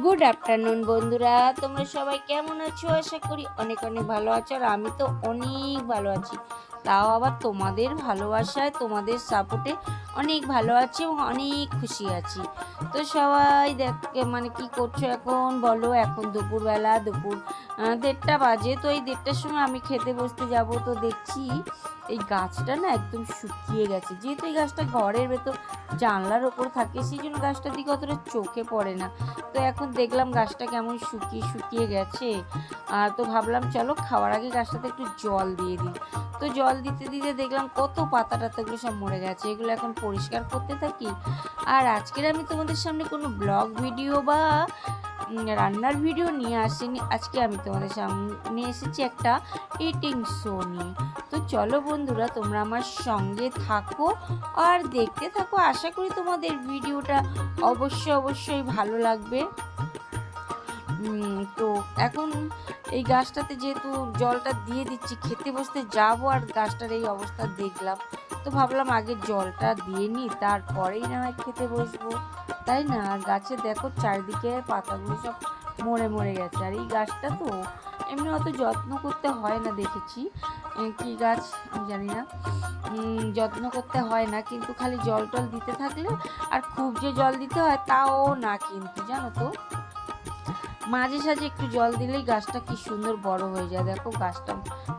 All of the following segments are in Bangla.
গুড আফটারনুন বন্ধুরা, তোমরা সবাই কেমন আছো? আশা করি অনেক অনেক ভালো আছো। আর আমি তো অনেক ভালো আছি, তাও আবার তোমাদের ভালোবাসায়, তোমাদের সাপোর্টে অনেক ভালো আছি এবং অনেক খুশি আছি। তো সবাই কি করছো এখন বলো? এখন দুপুরবেলা, দুপুর 1:30 বাজে। তো এই 1:30টার সময় আমি খেতে বসতে যাব। তো দেখছি এই গাছটা না একদম শুকিয়ে গেছে। যেহেতু এই গাছটা ঘরের ভেতর জানলার ওপর থাকে, সেই জন্য গাছটার দিকে অতটা চোখে পড়ে না। তো এখন দেখলাম গাছটা কেমন শুকিয়ে শুকিয়ে গেছে। তো ভাবলাম চলো খাওয়ার আগে গাছটাতে একটু জল দিয়ে দিই। তো জল দিতে দিতে দেখলাম কত পাতা টাতাগুলো সব মরে গেছে। এগুলো এখন পরিষ্কার করতে থাকি। আর আজকের আমি তোমাদের সামনে কোনো ব্লগ ভিডিও বা রান্নার ভিডিও নিয়ে আসিনি। আজকে আমি তোমাদের সামনে এসেছি একটা ইটিং শো নিয়ে। তো চলো বন্ধুরা, তোমরা আমার সঙ্গে থাকো আর দেখতে থাকো। আশা করি তোমাদের ভিডিওটা অবশ্যই ভালো লাগবে। তো এখন এই গাছটাতে যেহেতু জলটা দিয়ে দিচ্ছি, খেতে বসতে যাবো আর গাছটার এই অবস্থা দেখলাম, তো ভাবলাম আগে জলটা দিয়ে নিই, তারপরেই না হয় খেতে বসবো, তাই না? আর গাছে দেখো চারিদিকে পাতাগুলো সব মরে মরে গেছে। আর এই গাছটা তো এমনি অত যত্ন করতে হয় না, দেখেছি। কি গাছ আমি জানি না, যত্ন করতে হয় না, কিন্তু খালি জল টল দিতে থাকলে, আর খুব যে জল দিতে হয় তাও না, কিন্তু জানো তো মাঝে সাঝে একটু জল দিলেই গাছটা কি সুন্দর বড় হয়ে যায়। দেখো গাছটা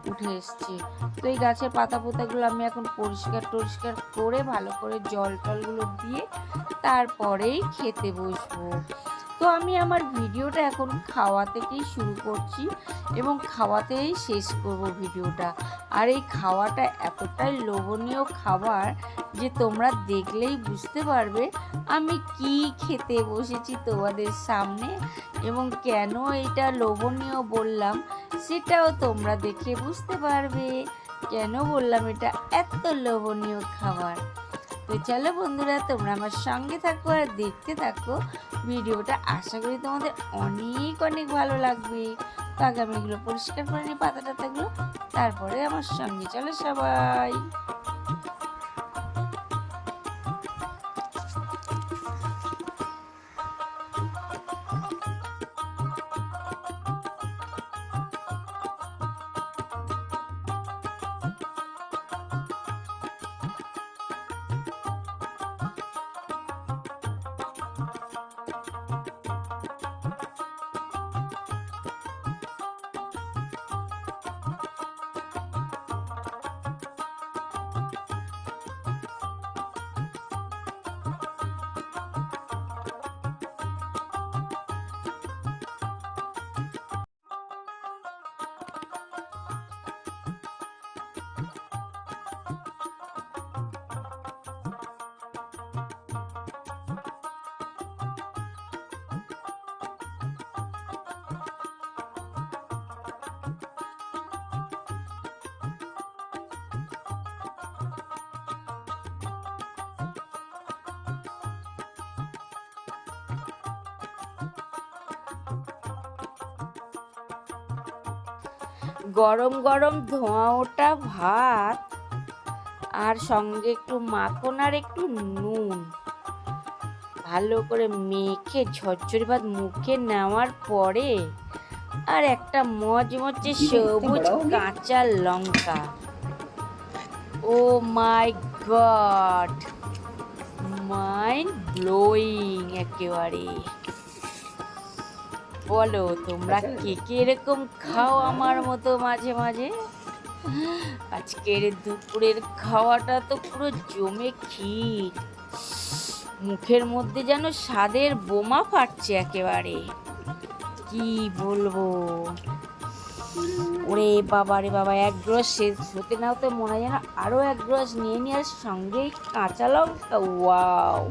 উঠে এসছে। তো এই গাছের পাতা পোতাগুলো আমি এখন পরিষ্কার টরিষ্কার করে ভালো করে জল টলগুলো দিয়ে তারপরেই খেতে বসবো। তো আমি আমার ভিডিওটা এখন খাওয়া থেকেই শুরু করছি এবং খাওয়াতেই শেষ করব ভিডিওটা। আর এই খাওয়াটা এতটাই লোভনীয় খাবার যে তোমরা দেখলেই বুঝতে পারবে আমি কি খেতে বসেছি তোমাদের সামনে, এবং কেন এটা লোভনীয় বললাম সেটাও তোমরা দেখে বুঝতে পারবে কেন বললাম এটা এত লোভনীয় খাবার। তো চলো বন্ধুরা, তোমরা আমার সঙ্গে থাকো আর দেখতে থাকো ভিডিওটা। আশা করি তোমাদের অনেক অনেক ভালো লাগবে। তো আগে আমি এগুলো পরিষ্কার করে নিই, পাতা টাতাগুলো, তারপরে আমার সঙ্গে চলো সবাই। গরম গরম ধোঁয়া ওঠা ভাত আর সঙ্গে একটু মাখন আর একটু নুন ভালো করে মেখে ঝরঝরে ভাত মুখে নেওয়ার পরে আর একটা মচমচে সবুজ কাঁচা লঙ্কা। ও মাই গড, মাইন্ড ব্লোয়িং একেবারে। বলো তোমরা কে কে এরকম খাও আমার মতো মাঝে মাঝে? আজকের দুপুরের খাওয়াটা তো পুরো জমে ক্ষীর, মুখের মধ্যে যেন স্বাদের বোমা ফাটছে একেবারে, কি বলবো। ওরে বাবা রে বাবা, এক গ্লাস শেষ হতে নাও তো মনে হয় যেন আরো এক গ্লাস নিয়ে নিয়ে, আর সঙ্গে কাঁচা লঙ্কা। ওয়াও,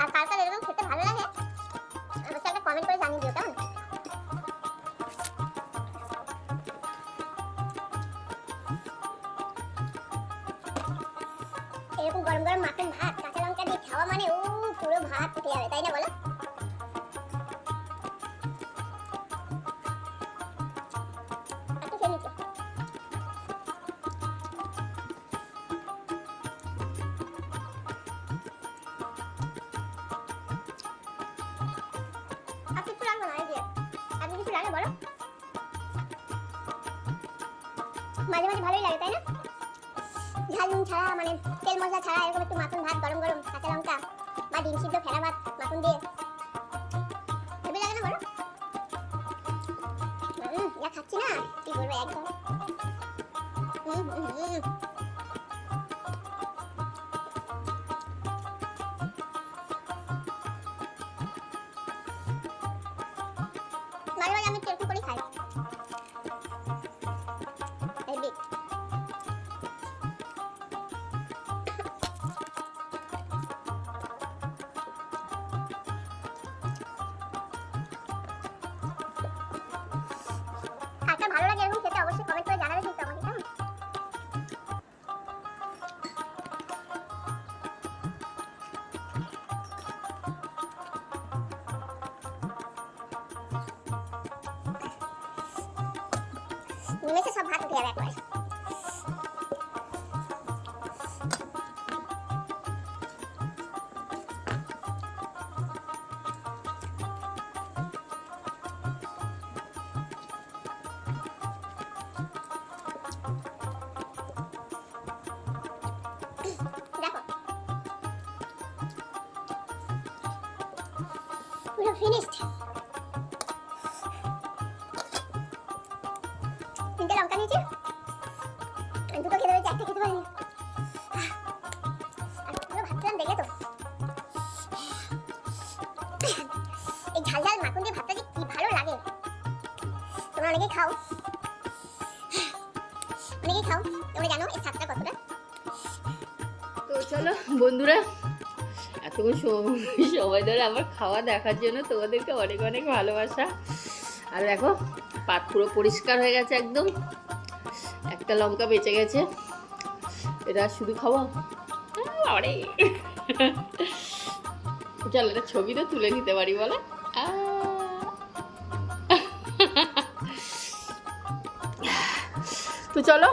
আর কার কার এরকম খেতে ভালো লাগে অবশ্যই একটা কমেন্ট করে জানিয়ে দিও, কেমন? এরকম গরম গরম মাখন ভাত কাঁচা লঙ্কা দিয়ে খাওয়া মানে পুরো ভাত উঠে যাবে, তাই না বলো? আর কিছু লাগবে না, এই যে আপনি কিছু লাগে বলো। মাঝে মাঝে ভালোই লাগে তাই না? ঝাল নুন ছাড়া মানে তেল মশলা ছাড়া এরকম একটু মাখন ভাত গরম গরম কাঁচা লঙ্কা বা ডিম সিদ্ধ ফেরা ভাত মাখন দিয়ে হেভি লাগে না বলো? যা খাচ্ছি না কি বলবো একদম। মাঝে মাঝে আমি এরকম করে খাই হেভি। কারটা ভালো লাগে এরকম খেতে অবশ্যই কমেন্ট করে জানাবে কিন্তু আমাকে, কেমন? নিমেষে সব ভাত উঠে যাবে একবার। দেখো পুরো ফিনিশড। তিনটে লঙ্কা নিয়েছি, আমি দুটো খেতে পেরেছি, একটা খেতে পারিনি। আর পুরো ভাবছিলাম দেখে তো এই ঝাল ঝাল মাখন দিয়ে ভাতটা যে কি ভালো লাগে। তোমরা অনেকেই খাও, তোমরা জানো এই স্বাদটা কতটা। তো চলো বন্ধুরা, এতক্ষণ সময় ধরে আমার খাওয়া দেখার জন্য তোমাদেরকে অনেক অনেক ভালোবাসা। আর দেখো পাত পুরো পরিষ্কার হয়ে গেছে একদম, একটা লঙ্কা বেঁচে গেছে, এটা শুধু খাবো। আরে চল একটা ছবি তো তুলে নিতে পারি বলে। তো চলো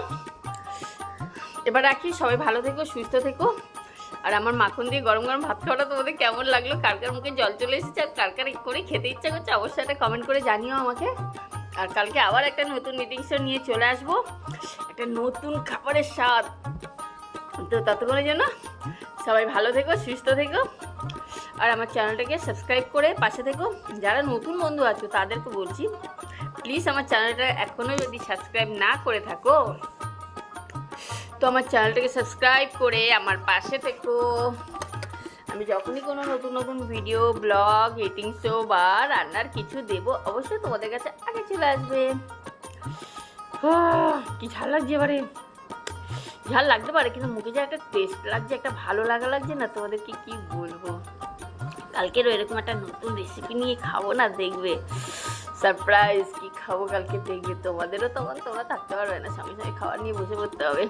এবার রাখি, সবাই ভালো থেকো, সুস্থ থেকো। আর আমার মাখন দিয়ে গরম গরম ভাত খাওয়াটা তোমাদের কেমন লাগলো, কার কার মুখে জল চলে এসেছে আর কার কার করে খেতে ইচ্ছা করছে অবশ্যই একটা কমেন্ট করে জানিও আমাকে। আর কালকে আবার একটা নতুন নিটিং শো নিয়ে চলে আসবো, একটা নতুন খাবারের স্বাদ। তো ততক্ষণের জন্য সবাই ভালো থেকো, সুস্থ থেকো। আর আমার চ্যানেলটাকে সাবস্ক্রাইব করে পাশে থেকো। যারা নতুন বন্ধু আছো তাদেরকে বলছি, প্লিজ আমার চ্যানেলটা এখনও যদি সাবস্ক্রাইব না করে থাকো তো আমার চ্যানেলটাকে সাবস্ক্রাইব করে আমার পাশে থেকো। আমি যখনই কোনো নতুন নতুন ভিডিও, ব্লগ, ইটিং শো বা রান্নার কিছু দেবো অবশ্যই তোমাদের কাছে আগে চলে আসবে। কি ঝাল লাগছে এবারে, ঝাল লাগতে পারে কিন্তু মুখে যে একটা টেস্ট লাগছে, একটা ভালো লাগছে না, তোমাদেরকে কি বলবো। কালকেরও এরকম একটা নতুন রেসিপি নিয়ে খাবো না, দেখবে সারপ্রাইজ কি খাবো কালকে, দেখবে তোমাদেরও তখন তোমরা থাকতে পারবে না, স্বামী স্বামী খাবার নিয়ে বসে পড়তে হবে।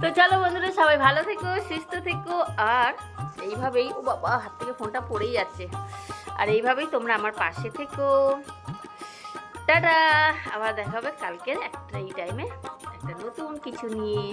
তো চলো বন্ধুরা, সবাই ভালো থেকো, সুস্থ থেকো। আর এইভাবেই, ও বাবা হাত থেকে ফোনটা পড়েই যাচ্ছে, আর এইভাবেই তোমরা আমার পাশে থেকো। টাটা, আবার দেখা হবে কালকের একটা এই টাইমে একটা নতুন কিছু নিয়ে।